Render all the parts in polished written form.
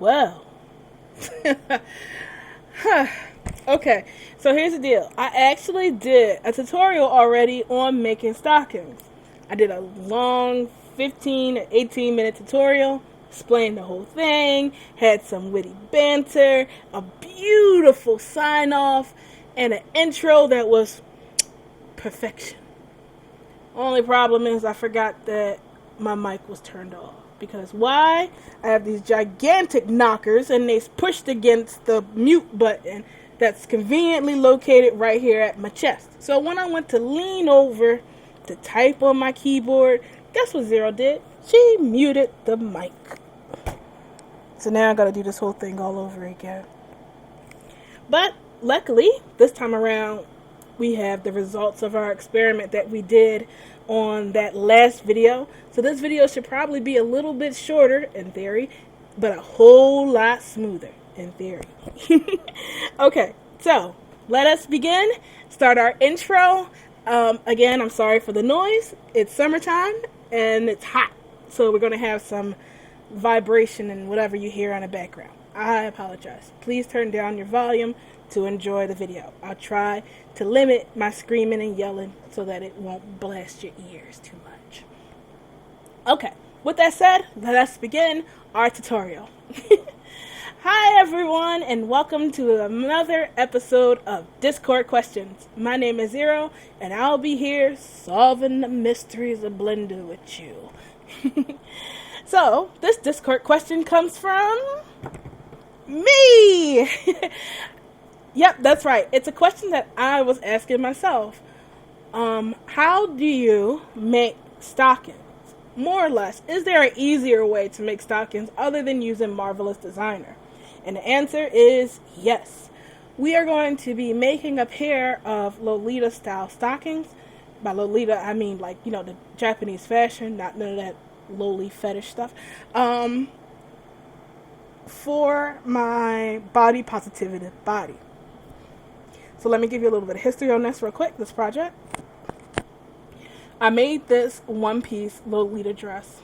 Well. Okay, so here's the deal. I actually did a tutorial already on making stockings. I did a long 15 or 18 minute tutorial, explained the whole thing, had some witty banter, a beautiful sign off, and an intro that was perfection. Only problem is I forgot that my mic was turned off. Because why? I have these gigantic knockers and they pushed against the mute button that's conveniently located right here at my chest. So when I went to lean over to type on my keyboard, guess what Zero did? She muted the mic. So now I gotta do this whole thing all over again. But luckily, this time around, we have the results of our experiment that we did on that last video. So this video should probably be a little bit shorter in theory, but a whole lot smoother in theory. Okay, so let us begin. Start our intro. Again, I'm sorry for the noise. It's summertime and it's hot. So we're going to have some vibration and whatever you hear on the background. I apologize. Please turn down your volume to enjoy the video. I'll try to limit my screaming and yelling so that it won't blast your ears too much. Okay, with that said, let us begin our tutorial. Hi everyone, and welcome to another episode of Discord Questions. My name is Zero, and I'll be here solving the mysteries of Blender with you. So, this Discord question comes from me! Yep, that's right. It's a question that I was asking myself. How do you make stockings? More or less, is there an easier way to make stockings other than using Marvelous Designer? And the answer is yes. We are going to be making a pair of Lolita style stockings. By Lolita, I mean the Japanese fashion, not none of that lowly fetish stuff. For my body positivity body. So let me give you a little bit of history on this real quick, this project. I made this one-piece Lolita dress.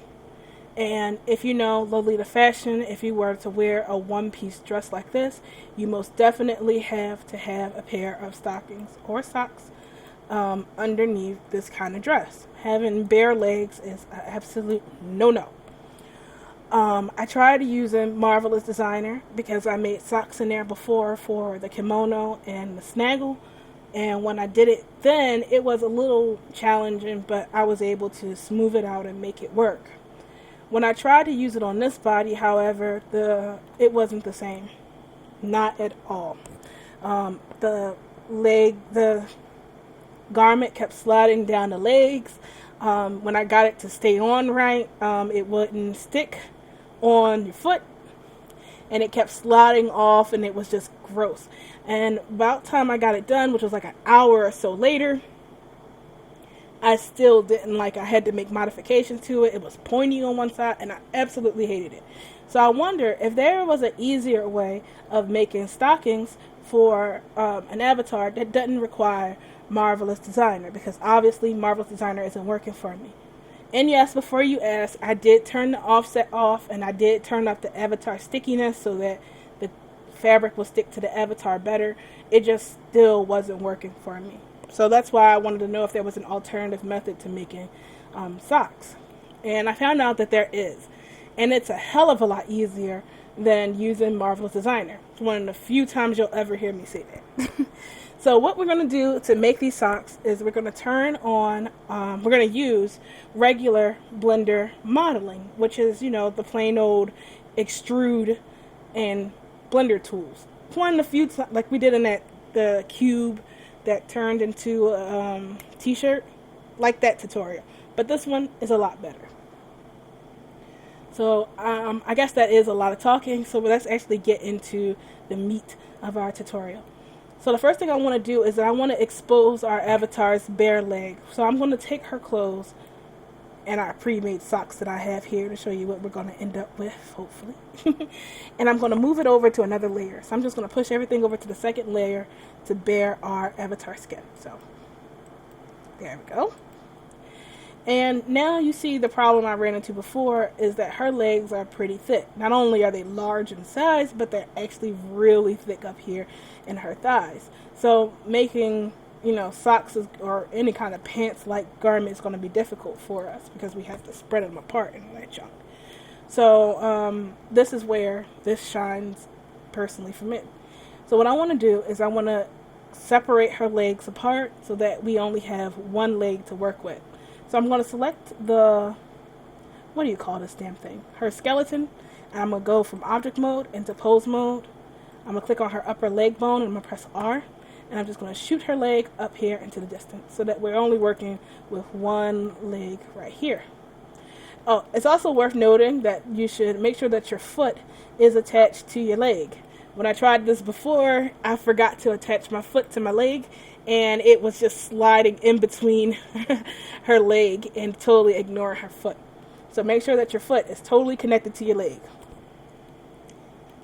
And if you know Lolita fashion, if you were to wear a one-piece dress like this, you most definitely have to have a pair of stockings or socks underneath this kind of dress. Having bare legs is an absolute no-no. I tried using Marvelous Designer because I made socks in there before for the kimono and the snaggle. And when I did it then, it was a little challenging, but I was able to smooth it out and make it work. When I tried to use it on this body, however, it wasn't the same. Not at all. The garment kept sliding down the legs. When I got it to stay on right, it wouldn't stick on your foot, and it kept sliding off, and it was just gross. And about time I got it done, which was like an hour or so later, I still didn't like. I had to make modifications to it. It was pointy on one side, and I absolutely hated it. So I wonder if there was an easier way of making stockings for an avatar that doesn't require Marvelous Designer, because obviously Marvelous Designer isn't working for me. And yes, before you ask, I did turn the offset off, and I did turn up the avatar stickiness so that the fabric will stick to the avatar better. It just still wasn't working for me. So that's why I wanted to know if there was an alternative method to making socks. And I found out that there is. And it's a hell of a lot easier than using Marvelous Designer. It's one of the few times you'll ever hear me say that. So what we're going to do to make these socks is we're going to turn on, we're going to use regular Blender modeling, which is, the plain old extrude and Blender tools. It's one of the few, like we did in the cube that turned into a t-shirt, like that tutorial. But this one is a lot better. So I guess that is a lot of talking, so let's actually get into the meat of our tutorial. So the first thing I want to do is that I want to expose our avatar's bare leg. So I'm going to take her clothes and our pre-made socks that I have here to show you what we're going to end up with, hopefully. And I'm going to move it over to another layer. So I'm just going to push everything over to the second layer to bare our avatar skin. So there we go. And now you see the problem I ran into before is that her legs are pretty thick. Not only are they large in size, but they're actually really thick up here in her thighs. So making, socks or any kind of pants-like garment is going to be difficult for us because we have to spread them apart and all that junk. So this is where this shines personally for me. So what I want to do is I want to separate her legs apart so that we only have one leg to work with. So I'm going to select what do you call this damn thing? Her skeleton. And I'm going to go from object mode into pose mode. I'm going to click on her upper leg bone and I'm going to press R. And I'm just going to shoot her leg up here into the distance so that we're only working with one leg right here. Oh, it's also worth noting that you should make sure that your foot is attached to your leg. When I tried this before, I forgot to attach my foot to my leg, and it was just sliding in between her leg and totally ignoring her foot. So make sure that your foot is totally connected to your leg.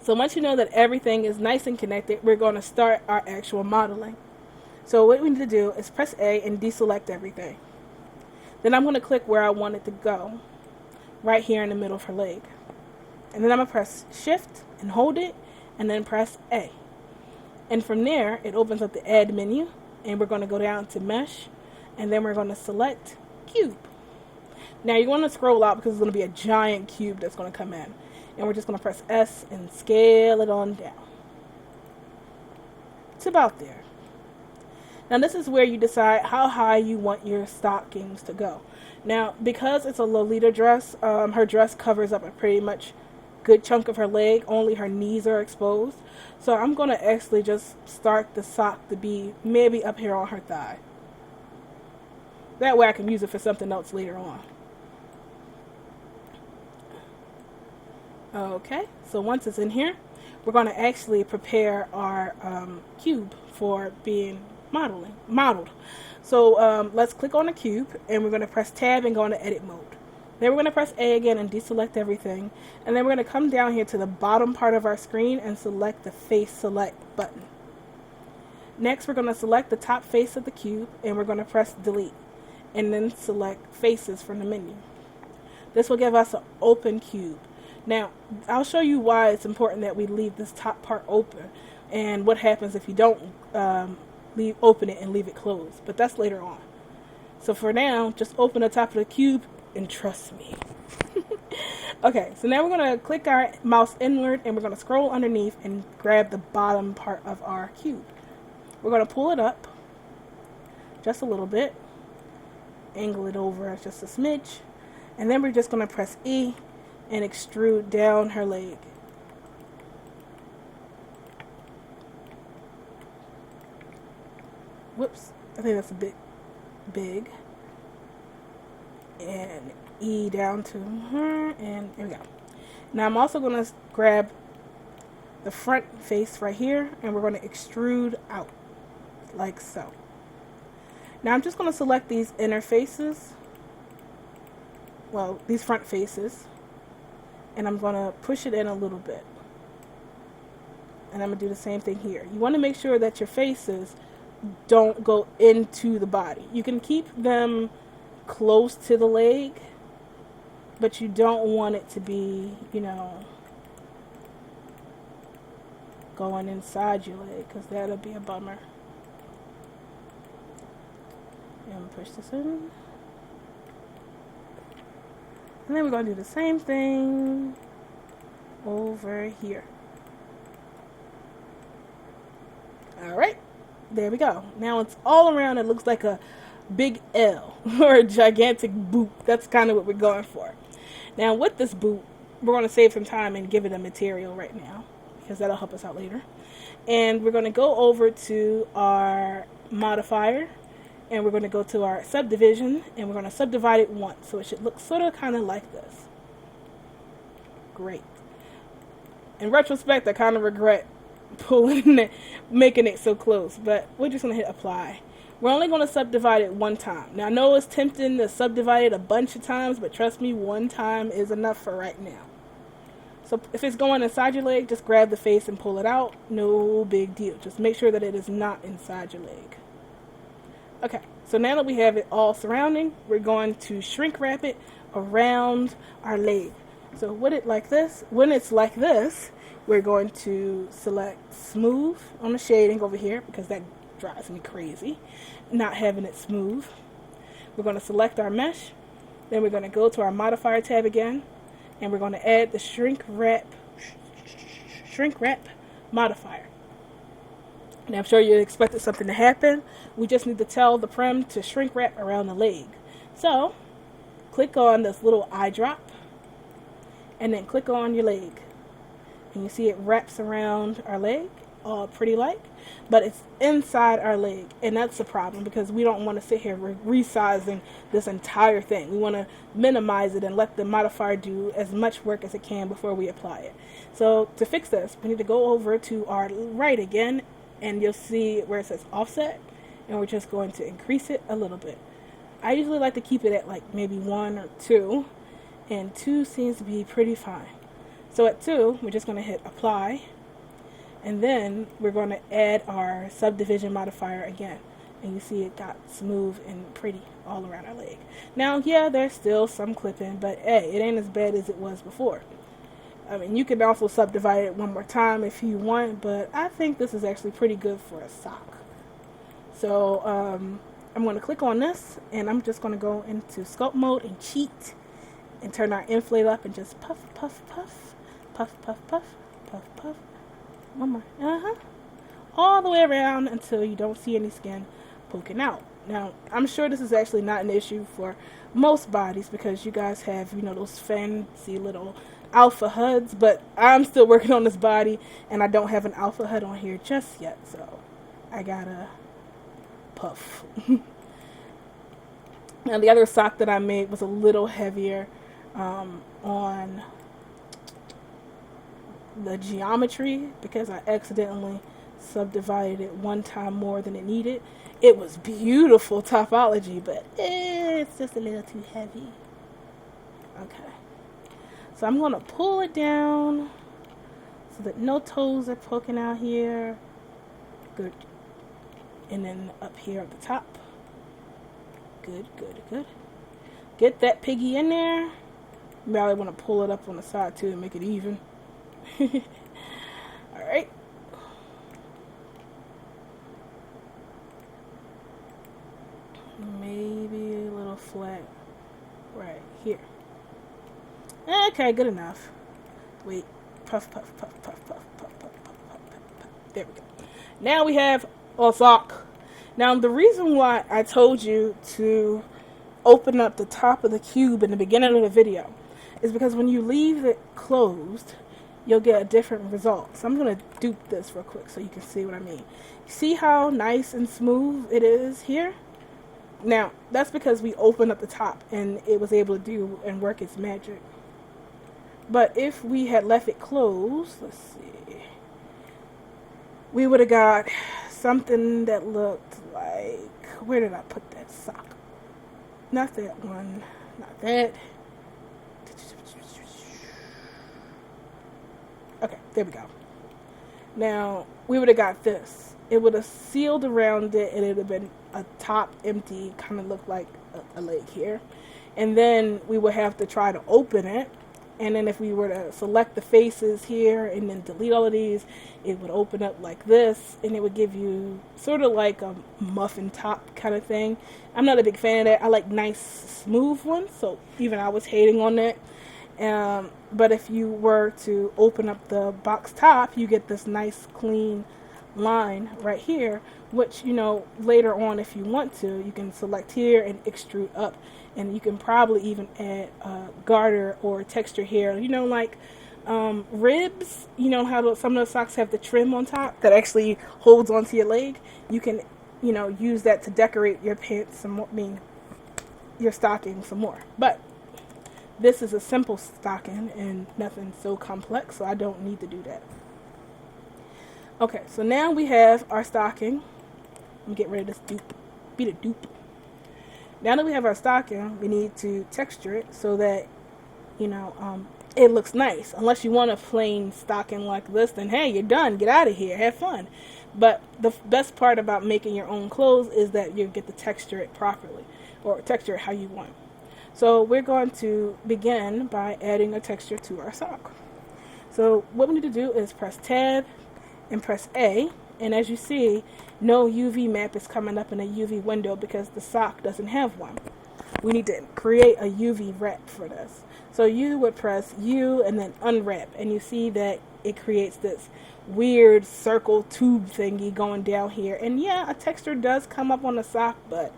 So once you know that everything is nice and connected, we're going to start our actual modeling. So what we need to do is press A and deselect everything. Then I'm going to click where I want it to go, right here in the middle of her leg. And then I'm going to press Shift and hold it, and then press A. And from there, it opens up the Add menu, and we're going to go down to Mesh, and then we're going to select Cube. Now you're going to scroll out because it's going to be a giant cube that's going to come in. And we're just going to press S and scale it on down. It's about there. Now this is where you decide how high you want your stockings to go. Now, because it's a Lolita dress, her dress covers up a pretty much good chunk of her leg. Only her knees are exposed. So I'm going to actually just start the sock to be maybe up here on her thigh. That way I can use it for something else later on. Okay, so once it's in here, we're going to actually prepare our cube for being modeled. So let's click on the cube, and we're going to press Tab and go into Edit mode. Then we're going to press A again and deselect everything. And then we're going to come down here to the bottom part of our screen and select the Face Select button. Next, we're going to select the top face of the cube, and we're going to press Delete. And then select Faces from the menu. This will give us an open cube. Now, I'll show you why it's important that we leave this top part open, and what happens if you don't open it and leave it closed. But that's later on. So for now, just open the top of the cube and trust me. Okay, so now we're going to click our mouse inward, and we're going to scroll underneath and grab the bottom part of our cube. We're going to pull it up just a little bit, angle it over just a smidge, and then we're just going to press E and extrude down her leg. Whoops, I think that's a bit big. And E down to her, and there we go. Now I'm also going to grab the front face right here, and we're going to extrude out like so. Now I'm just going to select these inner faces, well, these front faces, and I'm going to push it in a little bit. And I'm going to do the same thing here. You want to make sure that your faces don't go into the body. You can keep them close to the leg, but you don't want it to be, going inside your leg, because that'll be a bummer. And push this in. And then we're going to do the same thing over here. Alright, there we go. Now it's all around. It looks like a big L or a gigantic boot. That's kind of what we're going for. Now with this boot, we're going to save some time and give it a material right now, because that'll help us out later. And we're going to go over to our modifier, and we're going to go to our subdivision, and we're going to subdivide it once, so it should look sort of kind of like this. Great. In retrospect, I kind of regret pulling it, making it so close, but we're just going to hit apply. We're only going to subdivide it one time. Now I know it's tempting to subdivide it a bunch of times, but trust me, one time is enough for right now. So if it's going inside your leg, just grab the face and pull it out. No big deal. Just make sure that it is not inside your leg. Okay, So now that we have it all surrounding, we're going to shrink wrap it around our leg. So when it's like this, we're going to select smooth on the shading over here, because that drives me crazy, not having it smooth. We're going to select our mesh. Then we're going to go to our modifier tab again, and we're going to add the shrink wrap modifier. Now I'm sure you expected something to happen. We just need to tell the prim to shrink wrap around the leg. So click on this little eye drop, and then click on your leg. And you see it wraps around our leg, all pretty like, but it's inside our leg. And that's the problem, because we don't want to sit here resizing this entire thing. We want to minimize it and let the modifier do as much work as it can before we apply it. So to fix this, we need to go over to our right again, and you'll see where it says offset, and we're just going to increase it a little bit. I usually like to keep it at like maybe 1 or 2, and 2 seems to be pretty fine. So at 2, we're just going to hit apply, and then we're going to add our subdivision modifier again. And you see it got smooth and pretty all around our leg. Now, yeah, there's still some clipping, but hey, it ain't as bad as it was before. I mean, you can also subdivide it one more time if you want, but I think this is actually pretty good for a sock. So I'm going to click on this, and I'm just going to go into sculpt mode and cheat and turn our inflate up and just puff, puff, puff. Puff, puff, puff, puff, puff. One more. All the way around until you don't see any skin poking out. Now, I'm sure this is actually not an issue for most bodies, because you guys have, those fancy little alpha HUDs, but I'm still working on this body, and I don't have an alpha HUD on here just yet, so I gotta puff. Now, the other sock that I made was a little heavier on the geometry, because I accidentally subdivided it one time more than it needed. It was beautiful topology, but it's just a little too heavy. Okay, so I'm going to pull it down so that no toes are poking out here. Good. And then up here at the top. Good, good, good. Get that piggy in there. Now I want to pull it up on the side too and make it even. Alright. Maybe a little flat right here. Okay, good enough. Wait. Puff, puff, puff, puff, puff, puff, puff, puff, puff, puff. There we go. Now we have a sock. Now, the reason why I told you to open up the top of the cube in the beginning of the video is because when you leave it closed, you'll get a different result. So I'm going to dupe this real quick so you can see what I mean. See how nice and smooth it is here? Now, that's because we opened up the top and it was able to do and work its magic. But if we had left it closed, let's see, we would have got something that looked like, where did I put that sock? Not that one, not that. Okay, there we go. Now, we would have got this. It would have sealed around it, and it would have been a top empty, kind of looked like a leg here. And then we would have to try to open it. And then if we were to select the faces here and then delete all of these, it would open up like this, and it would give you sort of like a muffin top kind of thing. I'm not a big fan of that. I like nice, smooth ones, so even I was hating on that. But if you were to open up the box top, you get this nice, clean line right here, which, later on, if you want to, you can select here and extrude up. And you can probably even add garter or texture here. Like ribs, how some of the socks have the trim on top that actually holds onto your leg. You can, use that to decorate your pants some more, your stocking some more. But this is a simple stocking and nothing so complex, so I don't need to do that. Okay, so now we have our stocking. Let me get rid of this dupe. Be the dupe. Now that we have our stocking, we need to texture it so that, it looks nice. Unless you want a plain stocking like this, then hey, you're done. Get out of here. Have fun. But the best part about making your own clothes is that you get to texture it properly, or texture it how you want. So we're going to begin by adding a texture to our sock. So what we need to do is press Tab and press A. And as you see, no UV map is coming up in a UV window because the sock doesn't have one. We need to create a UV wrap for this. So you would press U and then unwrap, and you see that it creates this weird circle tube thingy going down here. And yeah, a texture does come up on the sock, but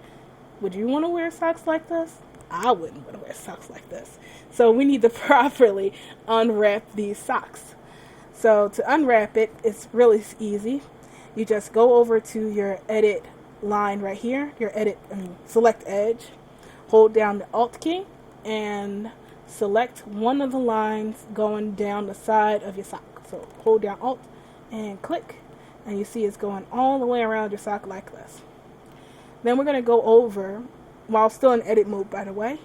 would you want to wear socks like this? I wouldn't want to wear socks like this. So we need to properly unwrap these socks. So to unwrap it, it's really easy. You just go over to your edit line right here, select edge, hold down the Alt key, and select one of the lines going down the side of your sock. So hold down Alt and click, and you see it's going all the way around your sock like this. Then we're going to go over, while still in edit mode by the way,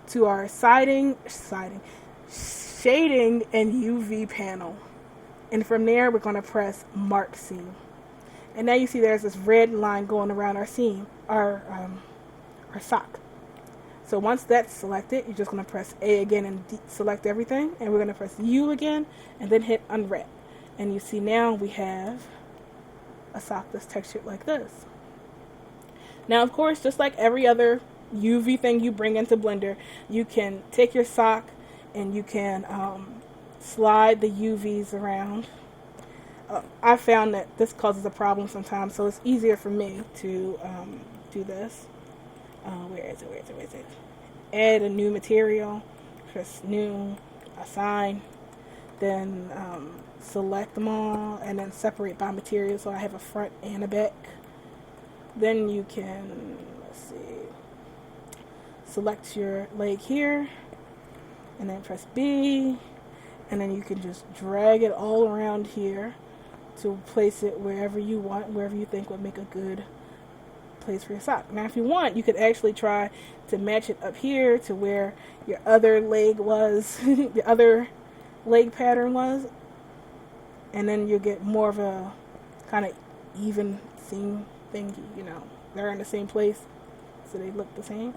to our shading and UV panel. And from there we're going to press Mark Seam. And now you see there's this red line going around our seam, our sock. So once that's selected, you're just going to press A again and select everything. And we're going to press U again and then hit unwrap. And you see now we have a sock that's textured like this. Now, of course, just like every other UV thing you bring into Blender, you can take your sock and you can slide the UVs around. I found that this causes a problem sometimes, so it's easier for me to do this. Where is it? Add a new material, press new, assign, then select them all, and then separate by material so I have a front and a back. Then you can, select your leg here, and then press B, and then you can just drag it all around here to place it wherever you want, wherever you think would make a good place for your sock. Now if you want, you could actually try to match it up here to where your other leg was, the other leg pattern was, and then you'll get more of a kind of even seam thingy, they're in the same place so they look the same.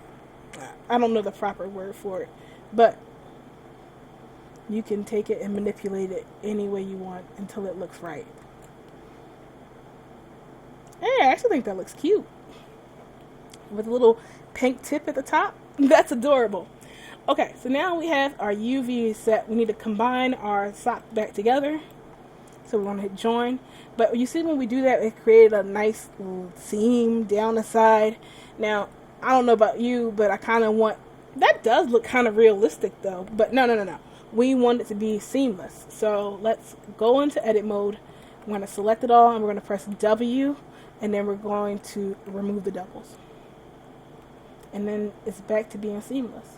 I don't know the proper word for it, but you can take it and manipulate it any way you want until it looks right. Hey, I actually think that looks cute with a little pink tip at the top. That's adorable. Okay, so now we have our UV set. We need to combine our sock back together. So we're going to hit join. But you see when we do that, it created a nice little seam down the side. Now, I don't know about you, but I kind of want... That does look kind of realistic though. But no. We want it to be seamless. So let's go into edit mode. I'm going to select it all and we're going to press W. And then we're going to remove the doubles. And then it's back to being seamless.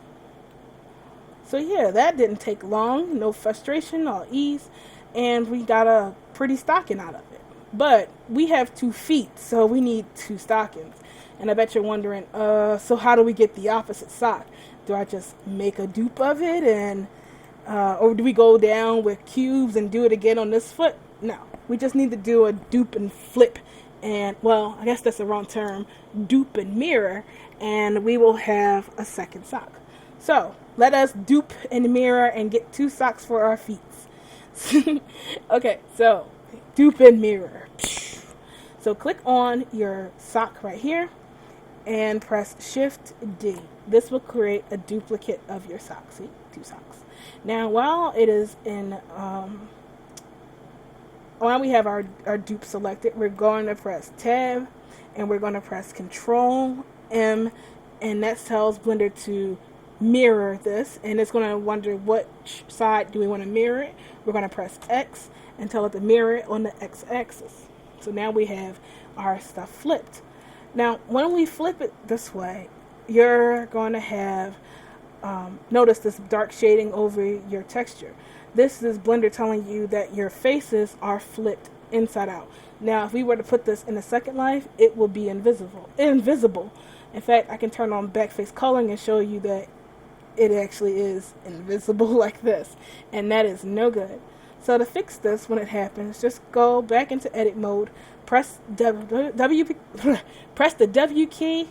So yeah, that didn't take long. No frustration, all ease. And we got a pretty stocking out of it. But we have 2 feet, so we need 2 stockings. And I bet you're wondering, so how do we get the opposite sock? Do I just make a dupe of it, and or do we go down with cubes and do it again on this foot? No, we just need to do a dupe and flip. And, well, I guess that's the wrong term, dupe and mirror, and we will have a second sock. So, let us dupe and mirror and get 2 socks for our feet. Okay, so, dupe and mirror. So, click on your sock right here and press Shift D. This will create a duplicate of your sock. See, 2 socks. Now, while it is in... while we have our dupe selected, we're going to press Tab and we're going to press Control M, and that tells Blender to mirror this, and it's going to wonder which side do we want to mirror it. We're going to press X and tell it to mirror it on the X-axis. So now we have our stuff flipped. Now when we flip it this way, you're going to have notice this dark shading over your texture. This is Blender telling you that your faces are flipped inside out. Now, if we were to put this in a Second Life, it will be invisible. In fact, I can turn on backface coloring and show you that it actually is invisible like this, and that is no good. So to fix this when it happens, just go back into edit mode, press press the W key,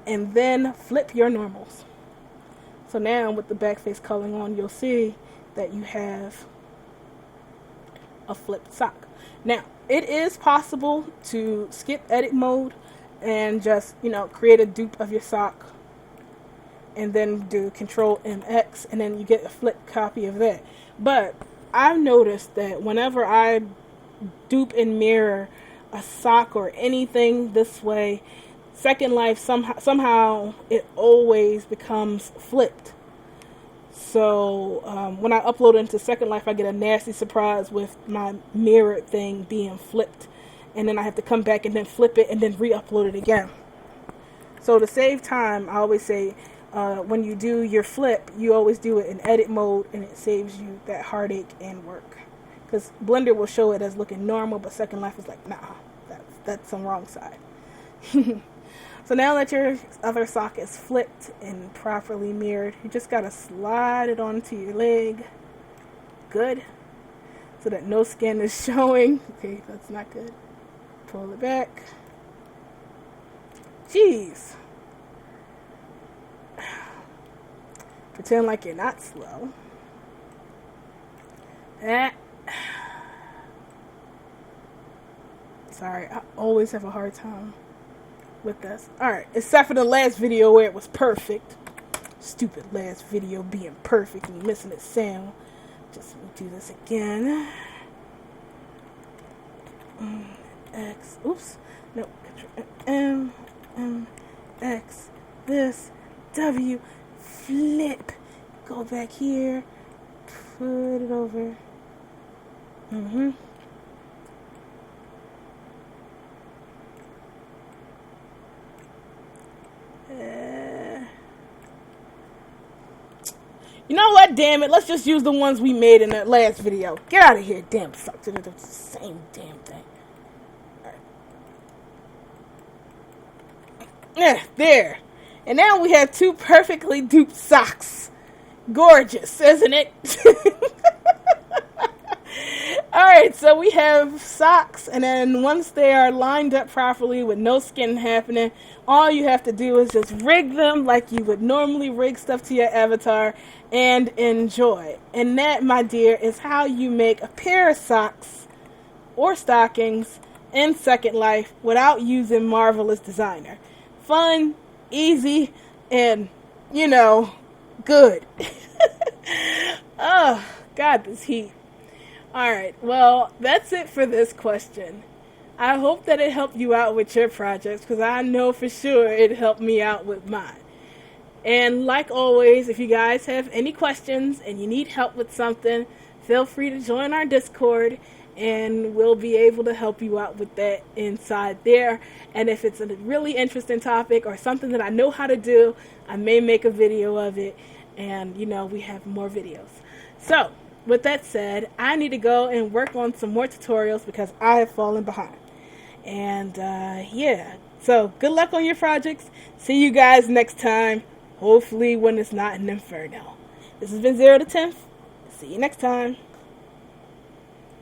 and then flip your normals. So now with the back face coloring on, you'll see that you have a flipped sock. Now, it is possible to skip edit mode and just, create a dupe of your sock and then do Control MX, and then you get a flipped copy of that. But I've noticed that whenever I dupe and mirror a sock or anything this way, Second Life somehow it always becomes flipped. So when I upload into Second Life, I get a nasty surprise with my mirrored thing being flipped, and then I have to come back and then flip it and then re-upload it again. So to save time, I always say when you do your flip, you always do it in edit mode, and it saves you that heartache and work. Because Blender will show it as looking normal, but Second Life is like, nah, that's on the wrong side. So now that your other sock is flipped and properly mirrored, you just gotta slide it onto your leg. Good. So that no skin is showing. Okay, that's not good. Pull it back. Jeez. Pretend like you're not slow. Sorry, I always have a hard time with this. Alright, except for the last video where it was perfect. Stupid last video being perfect and missing its sound. Just do this again. X, oops, no, M, X, this, W, flip, go back here, put it over, you know what, damn it, let's just use the ones we made in that last video. Get out of here, damn suck. It's the same damn thing. Alright. Yeah, there. And now we have two perfectly duped socks. Gorgeous, isn't it? Alright, so we have socks, and then once they are lined up properly with no skin happening, all you have to do is just rig them like you would normally rig stuff to your avatar and enjoy. And that, my dear, is how you make a pair of socks or stockings in Second Life without using Marvelous Designer. Fun, easy, and, good. Oh, God, this heat. Alright, well, that's it for this question. I hope that it helped you out with your projects, because I know for sure it helped me out with mine. And like always, if you guys have any questions and you need help with something, feel free to join our Discord, and we'll be able to help you out with that inside there. And if it's a really interesting topic or something that I know how to do, I may make a video of it, and, we have more videos. So, with that said, I need to go and work on some more tutorials because I have fallen behind. And, yeah. So, good luck on your projects. See you guys next time. Hopefully when it's not an inferno. This has been 0 to 10th. See you next time.